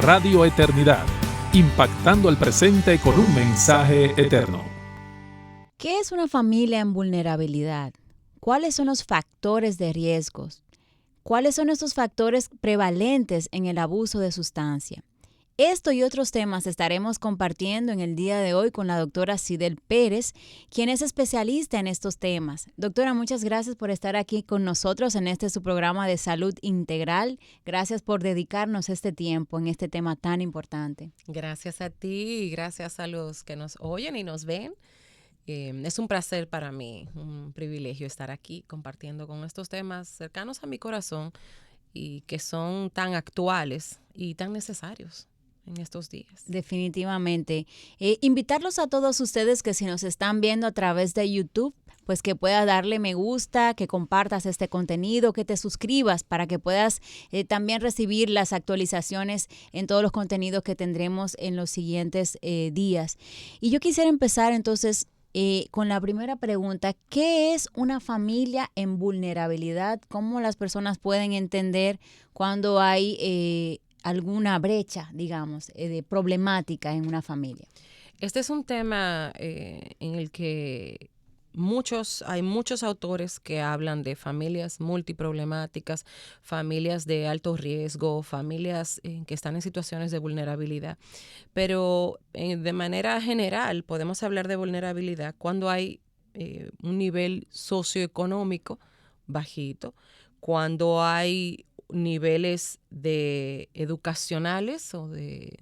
Radio Eternidad, impactando el presente con un mensaje eterno. ¿Qué es una familia en vulnerabilidad? ¿Cuáles son los factores de riesgos? ¿Cuáles son estos factores prevalentes en el abuso de sustancia? Esto y otros temas estaremos compartiendo en el día de hoy con la doctora Sidel Pérez, quien es especialista en estos temas. Doctora, muchas gracias por estar aquí con nosotros en su programa de salud integral. Gracias por dedicarnos este tiempo en este tema tan importante. Gracias a ti y gracias a los que nos oyen y nos ven. Es un placer para mí, un privilegio estar aquí compartiendo con estos temas cercanos a mi corazón y que son tan actuales y tan necesarios en estos días. Definitivamente. Invitarlos a todos ustedes que si nos están viendo a través de YouTube, pues que puedas darle me gusta, que compartas este contenido, que te suscribas para que puedas también recibir las actualizaciones en todos los contenidos que tendremos en los siguientes días. Y yo quisiera empezar entonces con la primera pregunta. ¿Qué es una familia en vulnerabilidad? ¿Cómo las personas pueden entender cuando hay alguna brecha, digamos, de problemática en una familia? Este es un tema en el que hay muchos autores que hablan de familias multiproblemáticas, familias de alto riesgo, familias que están en situaciones de vulnerabilidad. Pero de manera general podemos hablar de vulnerabilidad cuando hay un nivel socioeconómico bajito, cuando hay niveles de educacionales o de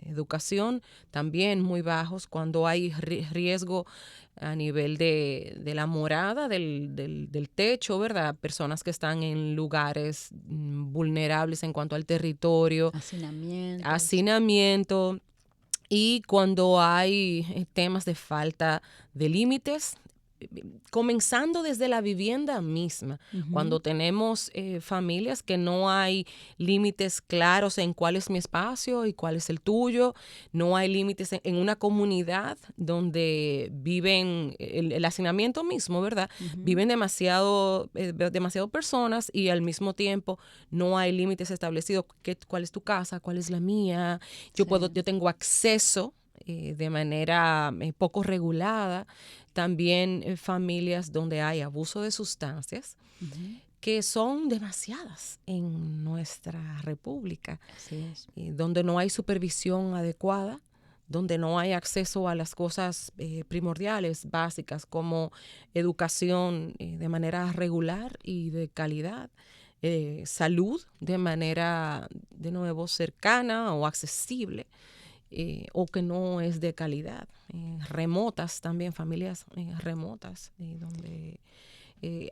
educación también muy bajos, cuando hay riesgo a nivel de la morada, del techo, ¿verdad? Personas que están en lugares vulnerables en cuanto al territorio, hacinamiento, y cuando hay temas de falta de límites, comenzando desde la vivienda misma, cuando tenemos familias que no hay límites claros en cuál es mi espacio y cuál es el tuyo, no hay límites en una comunidad donde viven el hacinamiento mismo, ¿verdad? Viven demasiado personas y al mismo tiempo no hay límites establecidos. ¿Cuál es tu casa? ¿Cuál es la mía? Yo tengo acceso de manera poco regulada. También familias donde hay abuso de sustancias, que son demasiadas en nuestra república, donde no hay supervisión adecuada, donde no hay acceso a las cosas primordiales, básicas, como educación de manera regular y de calidad, salud de manera, de nuevo, cercana o accesible. O que no es de calidad. Remotas también, familias remotas, donde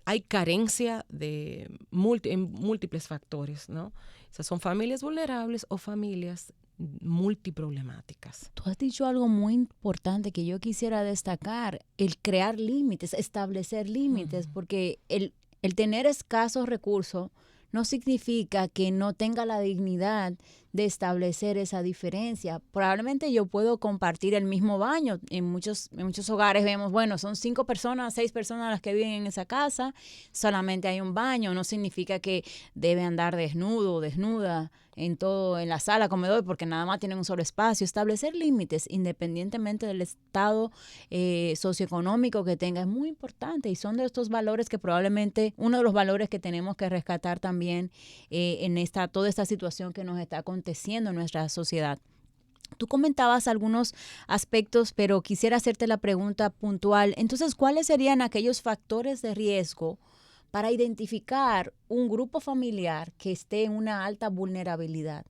hay carencia en múltiples factores, ¿no? Esas son familias vulnerables o familias multiproblemáticas. Tú has dicho algo muy importante que yo quisiera destacar, el crear límites, establecer límites, porque el tener escasos recursos no significa que no tenga la dignidad de establecer esa diferencia. Probablemente yo puedo compartir el mismo baño. En muchos hogares vemos, bueno, son 5 personas, 6 personas las que viven en esa casa, solamente hay un baño. No significa que debe andar desnudo o desnuda en la sala, comedor, porque nada más tienen un solo espacio. Establecer límites independientemente del estado socioeconómico que tenga es muy importante, y son de estos valores que probablemente uno de los valores que tenemos que rescatar también en toda esta situación que nos está aconteciendo en nuestra sociedad. Tú comentabas algunos aspectos, pero quisiera hacerte la pregunta puntual. Entonces, ¿cuáles serían aquellos factores de riesgo para identificar un grupo familiar que esté en una alta vulnerabilidad?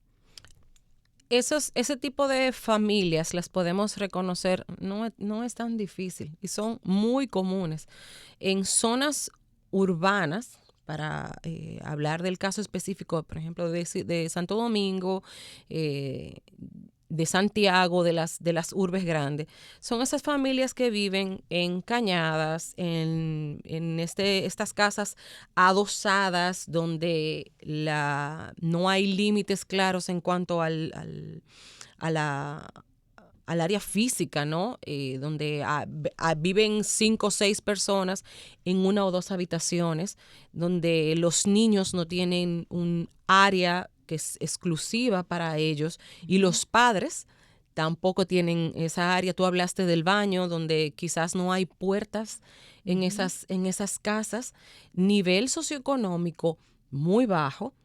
Ese tipo de familias las podemos reconocer, no es tan difícil y son muy comunes en zonas urbanas. Para hablar del caso específico, por ejemplo, de Santo Domingo, de Santiago, de las urbes grandes, son esas familias que viven en cañadas, en estas casas adosadas, donde no hay límites claros en cuanto al área física, ¿no? Donde viven 5 o 6 personas en 1 o 2 habitaciones, donde los niños no tienen un área que es exclusiva para ellos, y los padres tampoco tienen esa área. Tú hablaste del baño, donde quizás no hay puertas en esas casas. Nivel socioeconómico muy bajo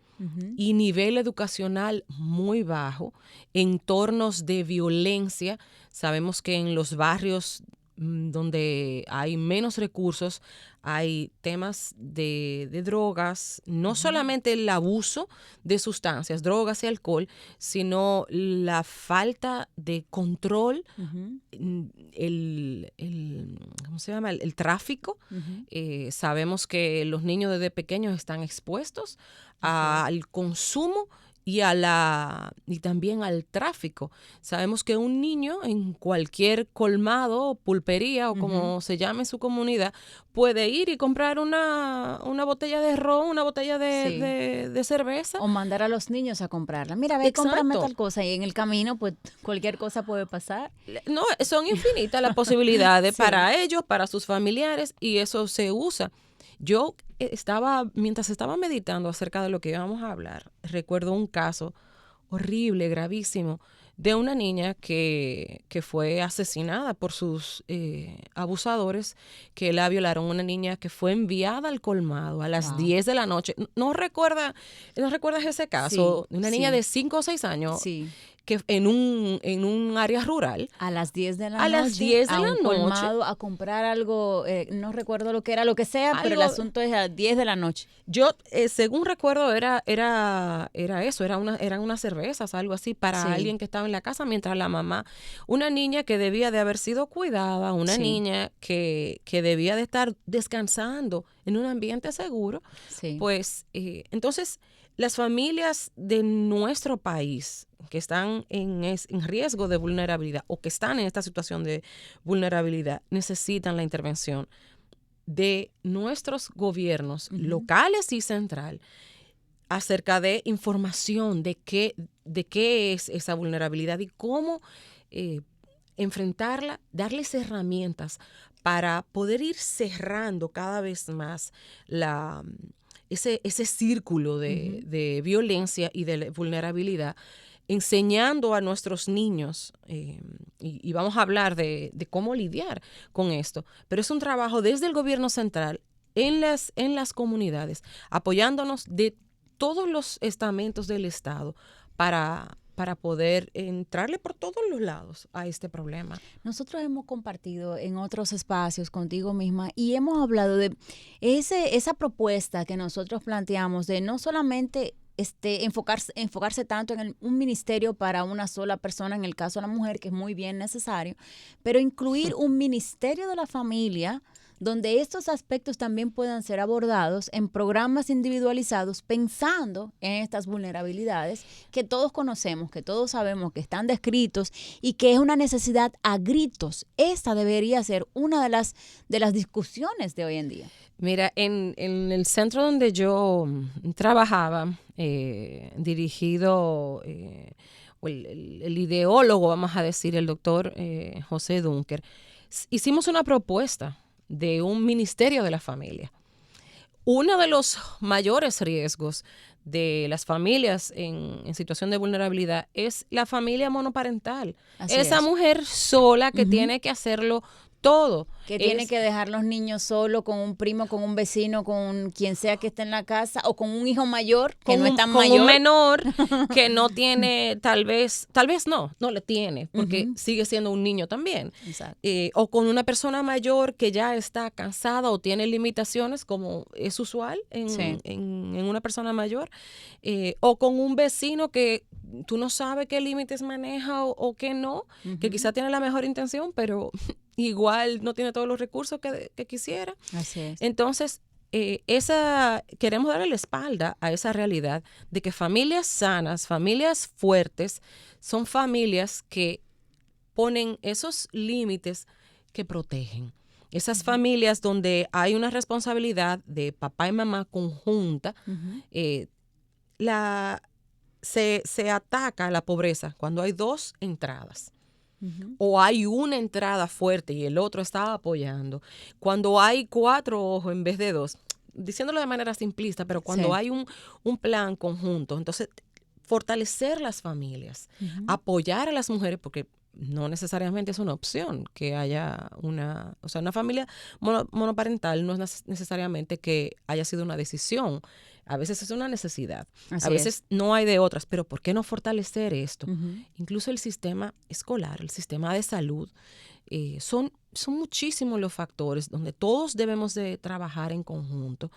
y nivel educacional muy bajo. Entornos de violencia. Sabemos que en los barrios donde hay menos recursos, hay temas de drogas, no solamente el abuso de sustancias, drogas y alcohol, sino la falta de control, ¿cómo se llama? El tráfico. Sabemos que los niños desde pequeños están expuestos al consumo y también al tráfico. Sabemos que un niño en cualquier colmado, pulpería o como se llame en su comunidad, puede ir y comprar una botella de ron, una botella de cerveza. O mandar a los niños a comprarla. Mira, ve, cómprame tal cosa, y en el camino pues cualquier cosa puede pasar. No, son infinitas las posibilidades para ellos, para sus familiares, y eso se usa. Yo mientras estaba meditando acerca de lo que íbamos a hablar, recuerdo un caso horrible, gravísimo, de una niña que fue asesinada por sus abusadores, que la violaron. Una niña que fue enviada al colmado a las 10 de la noche. ¿No recuerdas ese caso? Una niña de 5 o 6 años. Sí. Que en un área rural. A las 10 de la noche. A las 10 de la noche. Colmado a comprar algo, no recuerdo lo que era, lo que sea, pero el asunto es a las 10 de la noche. Yo, según recuerdo, era eso, eran unas cervezas, algo así, para alguien que estaba en la casa, mientras la mamá, una niña que debía de haber sido cuidada, una niña que debía de estar descansando en un ambiente seguro, pues, entonces, las familias de nuestro país que están en riesgo de vulnerabilidad o que están en esta situación de vulnerabilidad necesitan la intervención de nuestros gobiernos locales y central acerca de información de qué es esa vulnerabilidad y cómo enfrentarla, darles herramientas para poder ir cerrando cada vez más ese círculo de violencia y de vulnerabilidad, enseñando a nuestros niños, y vamos a hablar de cómo lidiar con esto, pero es un trabajo desde el gobierno central, en las comunidades, apoyándonos de todos los estamentos del Estado para poder entrarle por todos los lados a este problema. Nosotros hemos compartido en otros espacios contigo misma y hemos hablado de esa propuesta que nosotros planteamos de no solamente enfocarse tanto en un ministerio para una sola persona, en el caso de la mujer, que es muy bien necesario, pero incluir un ministerio de la familia donde estos aspectos también puedan ser abordados en programas individualizados pensando en estas vulnerabilidades que todos conocemos, que todos sabemos que están descritos y que es una necesidad a gritos. Esta debería ser una de las discusiones de hoy en día. Mira, en el centro donde yo trabajaba, dirigido, el ideólogo, vamos a decir, el doctor José Dunker, hicimos una propuesta de un ministerio de la familia. Uno de los mayores riesgos de las familias en situación de vulnerabilidad es la familia monoparental. Esa mujer sola que tiene que hacerlo todo. Que tiene que dejar los niños solos con un primo, con un vecino, con quien sea que esté en la casa, o con un hijo mayor que no es tan mayor. Con un menor que no tiene, tal vez no le tiene, porque sigue siendo un niño también. Exacto. O con una persona mayor que ya está cansada o tiene limitaciones, como es usual en una persona mayor. O con un vecino que tú no sabes qué límites maneja o qué no, que quizá tiene la mejor intención, pero igual no tiene todos los recursos que quisiera. Así es. Entonces, queremos darle la espalda a esa realidad de que familias sanas, familias fuertes, son familias que ponen esos límites que protegen. Esas familias donde hay una responsabilidad de papá y mamá conjunta, se ataca la pobreza cuando hay dos entradas. O hay una entrada fuerte y el otro está apoyando. Cuando hay 4 ojos en vez de 2, diciéndolo de manera simplista, pero cuando hay un plan conjunto, entonces fortalecer las familias, apoyar a las mujeres, porque no necesariamente es una opción que haya una familia monoparental, no es necesariamente que haya sido una decisión. A veces es una necesidad, Así a veces es. no hay de otras, pero ¿por qué no fortalecer esto? Incluso el sistema escolar, el sistema de salud, son muchísimos los factores donde todos debemos de trabajar en conjunto,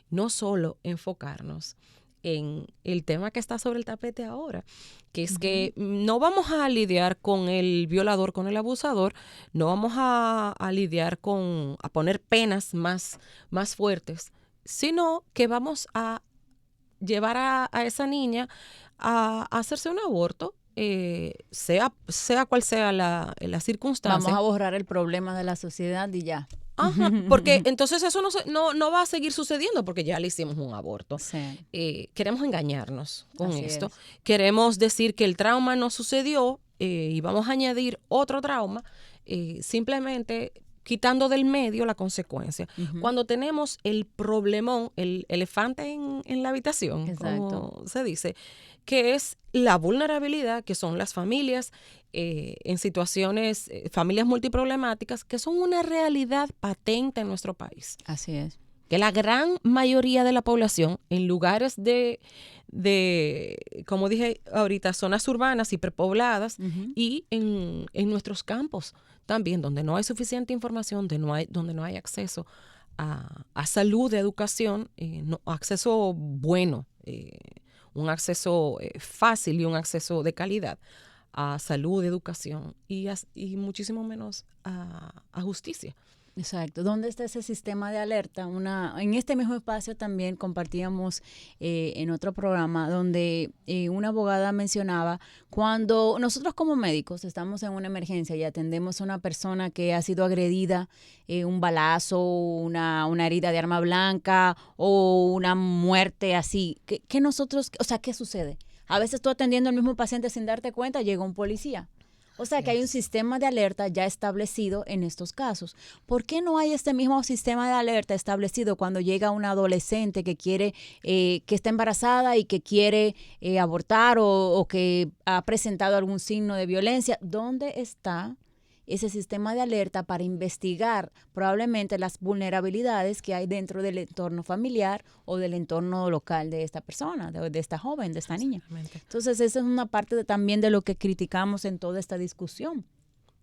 no solo enfocarnos en el tema que está sobre el tapete ahora, que es que no vamos a lidiar con el violador, con el abusador, no vamos a lidiar a poner penas más fuertes, sino que vamos a llevar a esa niña a hacerse un aborto, sea cual sea la circunstancia. Vamos a borrar el problema de la sociedad y ya. Ajá, porque entonces eso no va a seguir sucediendo porque ya le hicimos un aborto. Sí. Queremos engañarnos con Así esto. es. Queremos decir que el trauma no sucedió y vamos a añadir otro trauma, simplemente quitando del medio la consecuencia. Cuando tenemos el problemón, el elefante en la habitación, Exacto. como se dice, que es la vulnerabilidad, que son las familias en situaciones, familias multiproblemáticas, que son una realidad patente en nuestro país. Así es. Que la gran mayoría de la población en lugares de como dije ahorita, zonas urbanas hiperpobladas y en nuestros campos también, donde no hay suficiente información, donde no hay acceso a salud, a educación, acceso bueno, un acceso fácil y un acceso de calidad a salud, educación y muchísimo menos a justicia. Exacto. ¿Dónde está ese sistema de alerta? En este mismo espacio también compartíamos en otro programa donde una abogada mencionaba cuando nosotros como médicos estamos en una emergencia y atendemos a una persona que ha sido agredida, un balazo, una herida de arma blanca o una muerte así, ¿qué nosotros, o sea, qué sucede? A veces tú atendiendo al mismo paciente sin darte cuenta, llega un policía. O sea que hay un sistema de alerta ya establecido en estos casos. ¿Por qué no hay este mismo sistema de alerta establecido cuando llega una adolescente que quiere, que está embarazada y que quiere abortar o que ha presentado algún signo de violencia? ¿Dónde está ese sistema de alerta para investigar probablemente las vulnerabilidades que hay dentro del entorno familiar o del entorno local de esta persona, de esta joven, de esta niña? Entonces, esa es una parte también de lo que criticamos en toda esta discusión,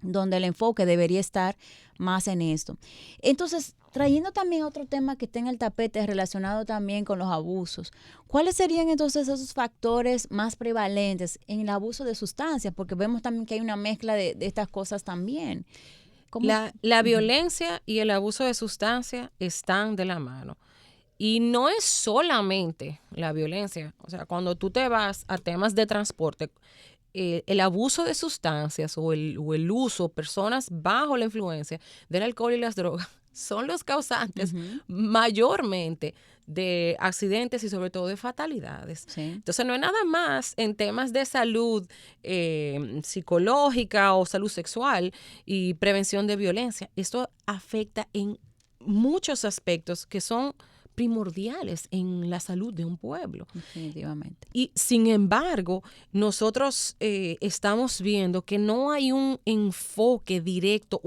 donde el enfoque debería estar más en esto. Entonces, trayendo también otro tema que está en el tapete relacionado también con los abusos, ¿cuáles serían entonces esos factores más prevalentes en el abuso de sustancias? Porque vemos también que hay una mezcla de estas cosas también. La violencia y el abuso de sustancias están de la mano. Y no es solamente la violencia. O sea, cuando tú te vas a temas de transporte, el abuso de sustancias o el uso, personas bajo la influencia del alcohol y las drogas, son los causantes mayormente de accidentes y sobre todo de fatalidades. Sí. Entonces no es nada más en temas de salud psicológica o salud sexual y prevención de violencia. Esto afecta en muchos aspectos que son primordiales en la salud de un pueblo. Definitivamente. Y sin embargo, nosotros estamos viendo que no hay un enfoque directo,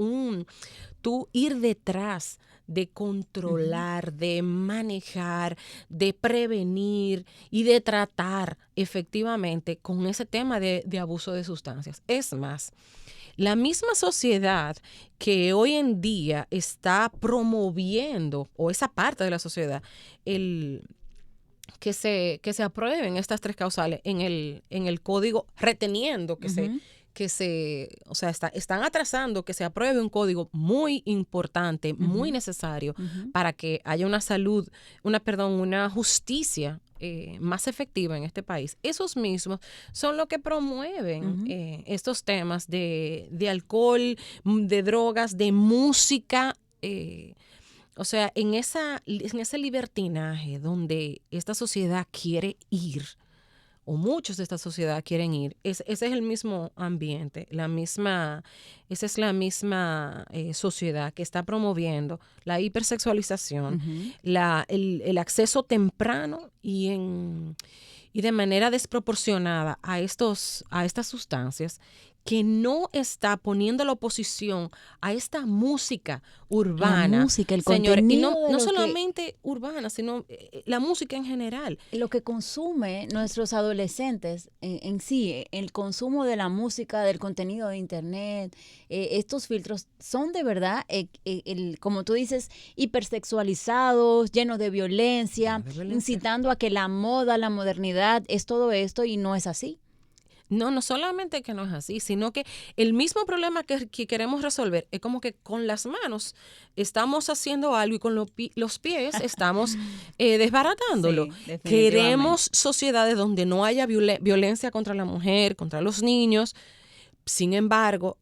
tú ir detrás de controlar, de manejar, de prevenir y de tratar efectivamente con ese tema de abuso de sustancias. Es más, la misma sociedad que hoy en día está promoviendo, o esa parte de la sociedad, que se aprueben estas tres causales en el código, reteniendo o sea, están atrasando que se apruebe un código muy importante, muy necesario para que haya una justicia más efectiva en este país. Esos mismos son los que promueven estos temas de alcohol, de drogas, de música, o sea, en ese libertinaje donde esta sociedad quiere ir, o muchos de esta sociedad quieren ir, ese es el mismo ambiente, esa es la misma sociedad que está promoviendo la hipersexualización, el acceso temprano y y de manera desproporcionada a estas sustancias, que no está poniendo la oposición a esta música urbana. La música, el señores, y contenido de no lo solamente urbana, sino la música en general. lo que consume nuestros adolescentes en sí, el consumo de la música, del contenido de internet, estos filtros son de verdad, como tú dices, hipersexualizados, llenos de violencia, incitando a que la moda, la modernidad es todo esto y no es así. No solamente que no es así, sino que el mismo problema que queremos resolver es como que con las manos estamos haciendo algo y con los pies estamos desbaratándolo. Sí, definitivamente. Queremos sociedades donde no haya violencia contra la mujer, contra los niños. Sin embargo,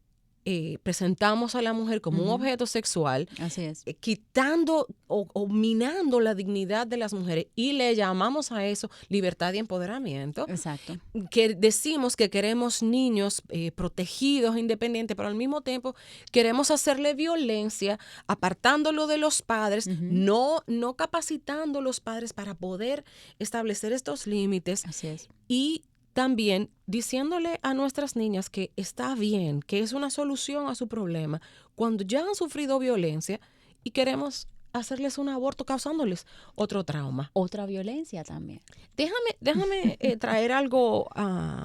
presentamos a la mujer como un objeto sexual, Así es. quitando o minando la dignidad de las mujeres, y le llamamos a eso libertad y empoderamiento. Exacto. Que decimos que queremos niños protegidos, independientes, pero al mismo tiempo queremos hacerle violencia, apartándolo de los padres, no capacitando a los padres para poder establecer estos límites. Así es. Y también diciéndole a nuestras niñas que está bien, que es una solución a su problema, cuando ya han sufrido violencia y queremos hacerles un aborto causándoles otro trauma. Otra violencia también. Déjame traer algo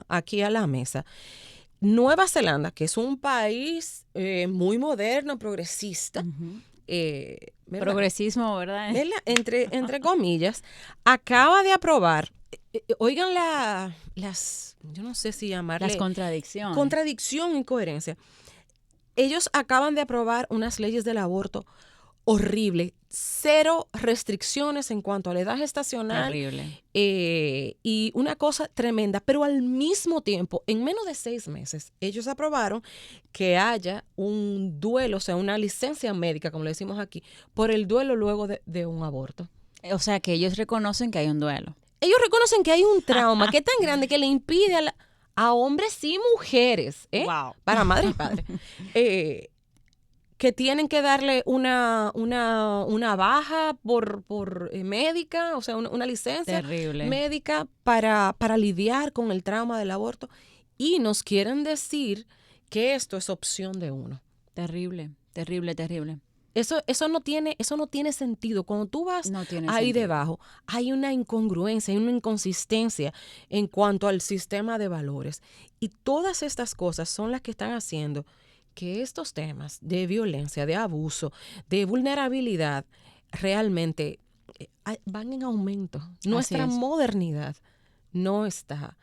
aquí a la mesa. Nueva Zelanda, que es un país muy moderno, progresista, ¿verdad? Progresismo, ¿verdad? Entre comillas, acaba de aprobar, oigan las, yo no sé si llamarle Las contradicciones. contradicción, incoherencia. Ellos acaban de aprobar unas leyes del aborto horrible, 0 restricciones en cuanto a la edad gestacional. Terrible. Y una cosa tremenda, pero al mismo tiempo, en menos de 6 meses, ellos aprobaron que haya un duelo, o sea, una licencia médica, como le decimos aquí, por el duelo luego de un aborto. O sea, que ellos reconocen que hay un duelo. Ellos reconocen que hay un trauma que es tan grande que le impide a hombres y mujeres, Wow. para madre y padre, que tienen que darle una baja por médica, o sea, una licencia Terrible. médica para lidiar con el trauma del aborto, y nos quieren decir que esto es opción de uno. Terrible, terrible, terrible. Eso no tiene sentido. Cuando tú vas No tiene ahí sentido. debajo, hay una incongruencia, hay una inconsistencia en cuanto al sistema de valores. Y todas estas cosas son las que están haciendo que estos temas de violencia, de abuso, de vulnerabilidad, realmente van en aumento. Nuestra modernidad no está...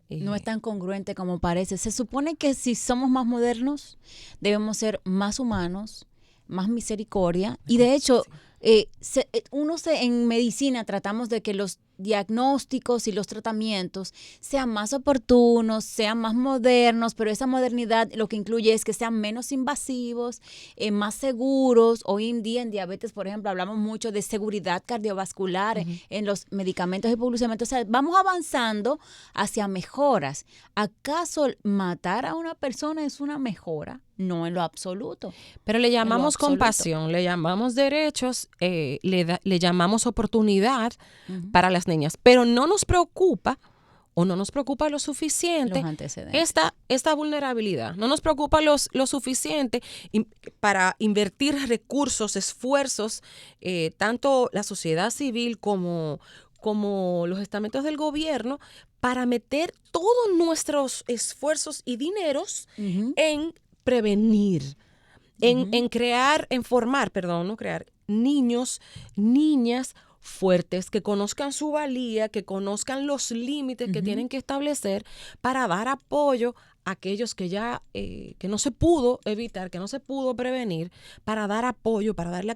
No es tan congruente como parece. Se supone que si somos más modernos, debemos ser más humanos, más misericordia. Y de hecho, en medicina tratamos de que los diagnósticos y los tratamientos sean más oportunos, sean más modernos, pero esa modernidad lo que incluye es que sean menos invasivos, más seguros. Hoy en día en diabetes, por ejemplo, hablamos mucho de seguridad cardiovascular en los medicamentos y hipoglucemiantos. O sea, vamos avanzando hacia mejoras. ¿Acaso matar a una persona es una mejora? No en lo absoluto. Pero le llamamos compasión, le llamamos derechos, le llamamos oportunidad para las niñas. Pero no nos preocupa, o no nos preocupa lo suficiente, Los antecedentes. esta vulnerabilidad. No nos preocupa lo suficiente para invertir recursos, esfuerzos, tanto la sociedad civil como los estamentos del gobierno, para meter todos nuestros esfuerzos y dineros en prevenir, en formar niños, niñas fuertes, que conozcan su valía, que conozcan los límites que tienen que establecer para dar apoyo a aquellos que ya, que no se pudo evitar, que no se pudo prevenir, para dar apoyo, para darle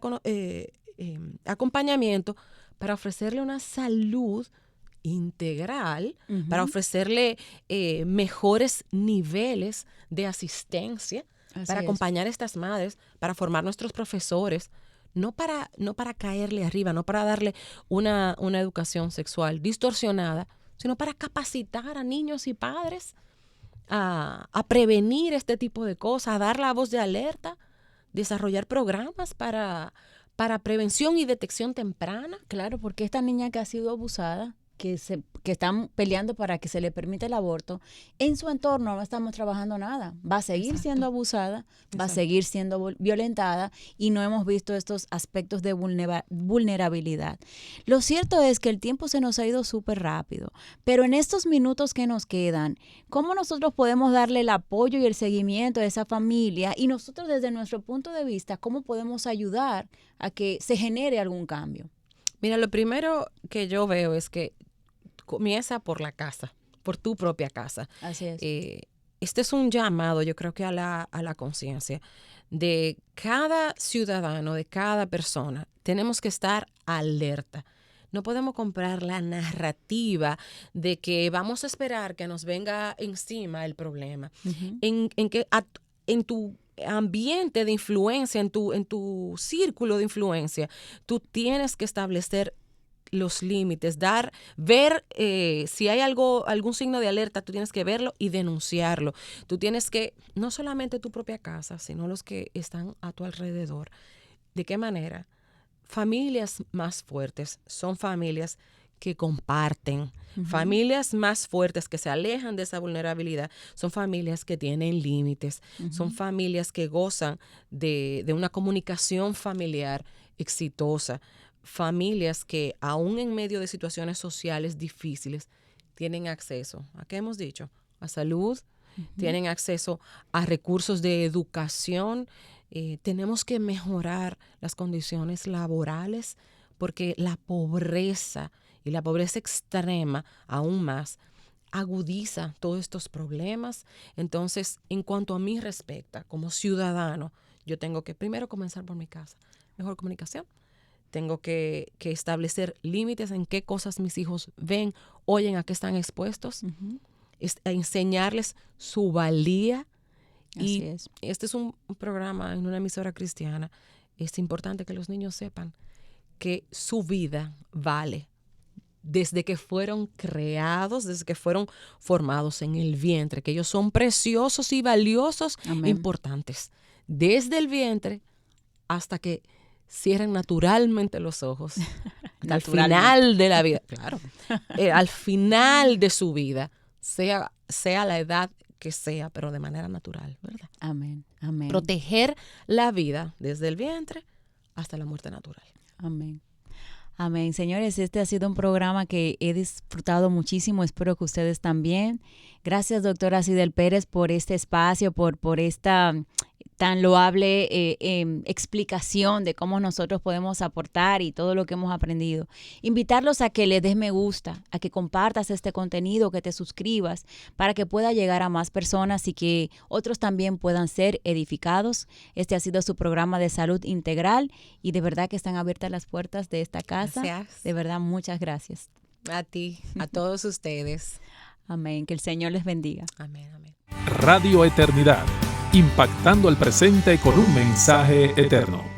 acompañamiento, para ofrecerle una salud integral, para ofrecerle mejores niveles de asistencia, para acompañar a estas madres, para formar nuestros profesores, no para caerle arriba, no para darle una educación sexual distorsionada, sino para capacitar a niños y padres a prevenir este tipo de cosas, a dar la voz de alerta, desarrollar programas para prevención y detección temprana. Claro, porque esta niña que ha sido abusada que están peleando para que se le permita el aborto, en su entorno no estamos trabajando nada. Va a seguir siendo abusada, va a seguir siendo violentada y no hemos visto estos aspectos de vulnerabilidad. Lo cierto es que el tiempo se nos ha ido súper rápido, pero en estos minutos que nos quedan, ¿cómo nosotros podemos darle el apoyo y el seguimiento a esa familia? Y nosotros desde nuestro punto de vista, ¿cómo podemos ayudar a que se genere algún cambio? Mira, lo primero que yo veo es que comienza por la casa, por tu propia casa. Así es. Este es un llamado, yo creo que a la conciencia de cada ciudadano, de cada persona. Tenemos que estar alerta. No podemos comprar la narrativa de que vamos a esperar que nos venga encima el problema. Uh-huh. En tu ambiente de influencia, en tu círculo de influencia, tú tienes que establecer los límites, ver si hay algún signo de alerta, tú tienes que verlo y denunciarlo. Tú tienes que, no solamente tu propia casa, sino los que están a tu alrededor. ¿De qué manera? Familias más fuertes son familias que comparten. Uh-huh. Familias más fuertes que se alejan de esa vulnerabilidad son familias que tienen límites. Uh-huh. Son familias que gozan de una comunicación familiar exitosa. Familias que aún en medio de situaciones sociales difíciles tienen acceso, ¿a qué hemos dicho? A salud, uh-huh. Tienen acceso a recursos de educación. Tenemos que mejorar las condiciones laborales porque la pobreza y la pobreza extrema aún más agudiza todos estos problemas. Entonces, en cuanto a mí respecta, como ciudadano, yo tengo que primero comenzar por mi casa. Mejor comunicación. Tengo que establecer límites en qué cosas mis hijos ven, oyen, a qué están expuestos, uh-huh. Enseñarles su valía. Así y es. Este es un programa en una emisora cristiana. Es importante que los niños sepan que su vida vale desde que fueron creados, desde que fueron formados en el vientre, que ellos son preciosos y valiosos, e importantes, desde el vientre hasta que cierren naturalmente los ojos al final de la vida, claro, al final de su vida, sea la edad que sea, pero de manera natural, ¿verdad? Amén, amén. Proteger la vida desde el vientre hasta la muerte natural. Amén. Amén. Señores, este ha sido un programa que he disfrutado muchísimo. Espero que ustedes también. Gracias, doctora Cidel Pérez, por este espacio, por esta tan loable explicación de cómo nosotros podemos aportar y todo lo que hemos aprendido. Invitarlos a que le des me gusta, a que compartas este contenido, que te suscribas para que pueda llegar a más personas y que otros también puedan ser edificados. Este ha sido su programa de salud integral y de verdad que están abiertas las puertas de esta casa. Gracias. De verdad, muchas gracias. A ti, a todos ustedes. Amén. Que el Señor les bendiga. Amén, amén. Radio Eternidad, impactando el presente con un mensaje eterno.